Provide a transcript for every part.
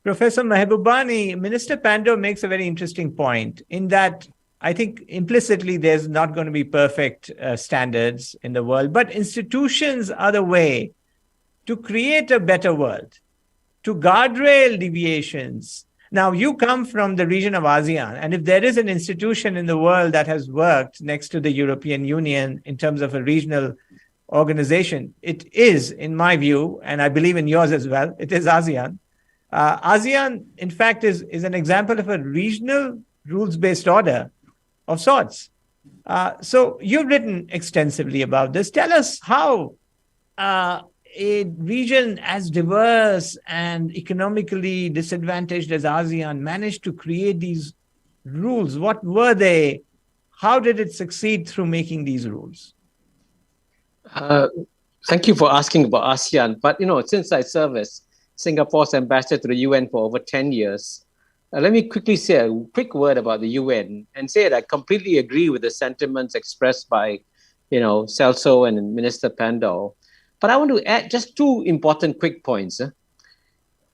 Professor Mahbubani, Minister Pando makes a very interesting point in that I think implicitly there's not going to be perfect standards in the world, but institutions are the way to create a better world, to guardrail deviations. Now, you come from the region of ASEAN, and if there is an institution in the world that has worked next to the European Union in terms of a regional organization, it is, in my view, and I believe in yours as well, it is ASEAN. ASEAN, in fact, is an example of a regional rules-based order of sorts. So you've written extensively about this. Tell us how a region as diverse and economically disadvantaged as ASEAN managed to create these rules. What were they? How did it succeed through making these rules? Thank you for asking about ASEAN. But, since I serve as Singapore's ambassador to the UN for over 10 years, let me quickly say a quick word about the UN and say that I completely agree with the sentiments expressed by, Celso and Minister Pandor. But I want to add just two important quick points.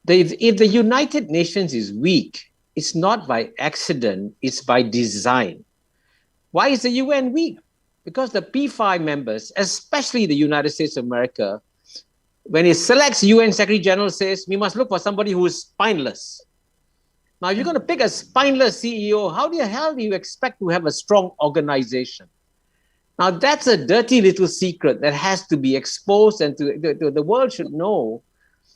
If the United Nations is weak, it's not by accident, it's by design. Why is the UN weak? Because the P5 members, especially the United States of America, when it selects UN Secretary General, says we must look for somebody who is spineless. Now, if you're going to pick a spineless CEO, how the hell do you expect to have a strong organization? Now, that's a dirty little secret that has to be exposed, and the world should know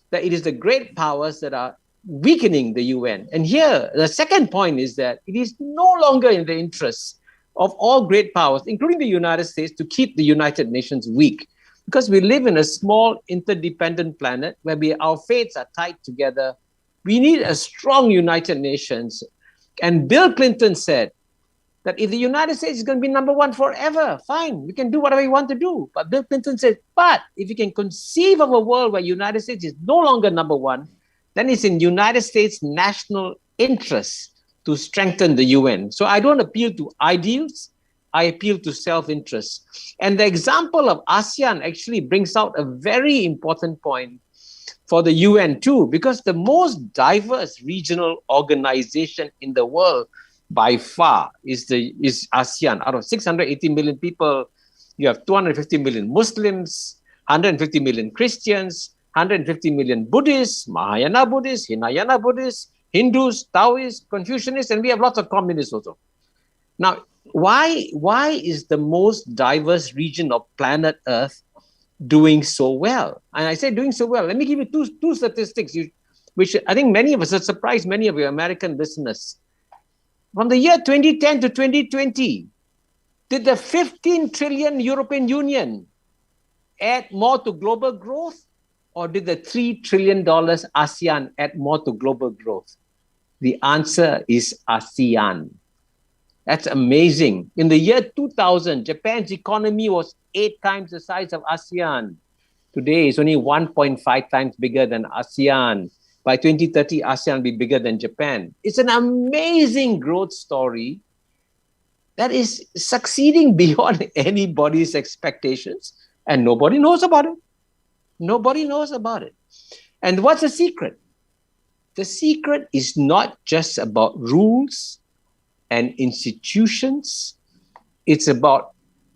that it is the great powers that are weakening the UN. And here, the second point is that it is no longer in the interest of all great powers, including the United States, to keep the United Nations weak. Because we live in a small, interdependent planet where our fates are tied together. We need a strong United Nations. And Bill Clinton said that if the United States is going to be number one forever, fine, we can do whatever we want to do. But Bill Clinton said, but if you can conceive of a world where United States is no longer number one, then it's in United States' national interest to strengthen the UN. So I don't appeal to ideals, I appeal to self-interest. And the example of ASEAN actually brings out a very important point for the UN too, because the most diverse regional organization in the world by far is ASEAN. Out of 680 million people, you have 250 million Muslims, 150 million Christians, 150 million Buddhists, Mahayana Buddhists, Hinayana Buddhists, Hindus, Taoists, Confucianists, and we have lots of communists also. Now, why is the most diverse region of planet Earth doing so well? And I say doing so well. Let me give you two statistics, which I think many of us have surprised many of your American listeners. From the year 2010 to 2020, did the 15 trillion European Union add more to global growth, or did the $3 trillion ASEAN add more to global growth? The answer is ASEAN. That's amazing. In the year 2000, Japan's economy was 8 times the size of ASEAN. Today, it's only 1.5 times bigger than ASEAN. By 2030, ASEAN will be bigger than Japan. It's an amazing growth story that is succeeding beyond anybody's expectations, and nobody knows about it. Nobody knows about it. And what's the secret? The secret is not just about rules and institutions. It's about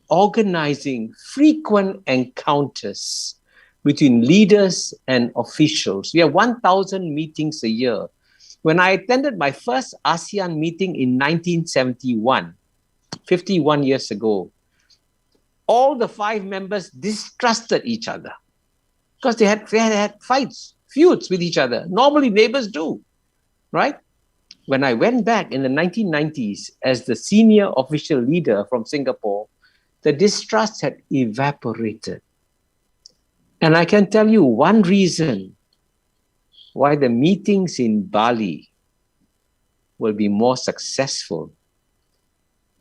organizing frequent encounters between leaders and officials. We have 1,000 meetings a year. When I attended my first ASEAN meeting in 1971, 51 years ago, all the 5 members distrusted each other because they had fights, feuds with each other. Normally neighbors do, right? When I went back in the 1990s as the senior official leader from Singapore, the distrust had evaporated. And I can tell you one reason why the meetings in Bali will be more successful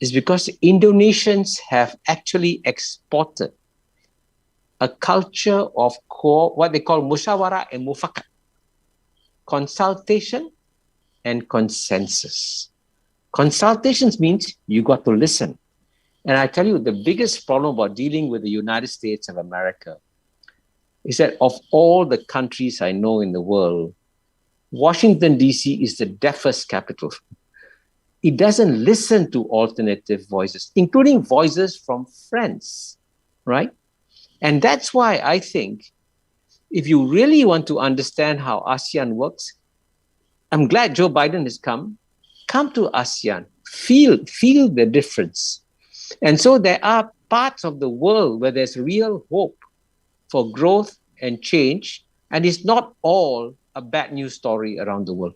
is because Indonesians have actually exported a culture of what they call musyawarah and mufakat, consultation and consensus. Consultations means you got to listen. And I tell you, the biggest problem about dealing with the United States of America is that of all the countries I know in the world, Washington, D.C. is the deafest capital. It doesn't listen to alternative voices, including voices from friends, right? And that's why I think if you really want to understand how ASEAN works, I'm glad Joe Biden has come. Come to ASEAN, feel the difference. And so there are parts of the world where there's real hope for growth and change, and it's not all a bad news story around the world.